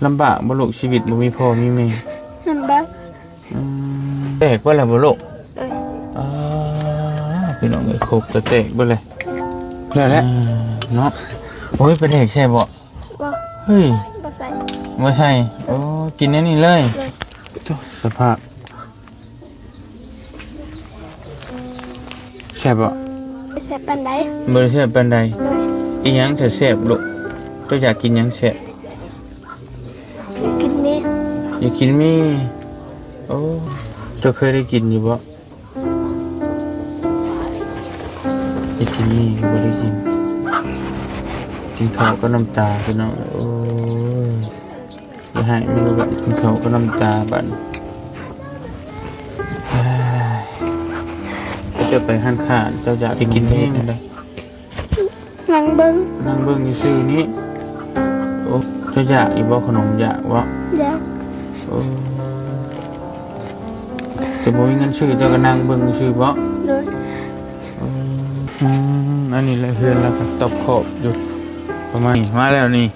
ลำบากบ่ลูกชีวิตบ่มีพ่อมีแม่ ลำบาก แตกบ่ล่ะบ่ลูก เลย อ๋อพี่น้องเอ้ยครบก็แตกเบ่เลยแล้วแหละเนาะโอ้ยเป็นแตกใช่บ่ บ่ เฮ้ย บ่ใส่ บ่ใช่โอ้กินอันนี้เลย เลย โถ่สภาพแซ่บบ่ ไม่แซ่บปานใด บ่ได้แซ่บปานใด เลย อีหยังถ้าแซ่บลูกตัวอยากกินหยังแซ่บ กินมี อยากกินมีโอ้เจ้าเคยได้กินอยู่บ่อยากกินมีบ่ได้กินกินข้าวก็น้ำตาพี่น้องโอ้ยอย่าให้ไม่รู้ละกินข้าวก็น้ำตาบัดเฮ้ยก็จะไปหันข้านเจ้าอยากไปกินเองได้ นั่งเบิ่ง นั่งเบิ่งอยู่ซื่อนี้โอ้เจ้าอยากอีบ่ขนมอยากบ่ อยาก โอ้แต่บ่มีเงินซื้อเจ้าก็นั่งเบิ่งซื่อบ่ เลย อันนี้แหละเฮือนแล้วก็ตบขอบอยู่ประมาณนี้มาแล้วนี่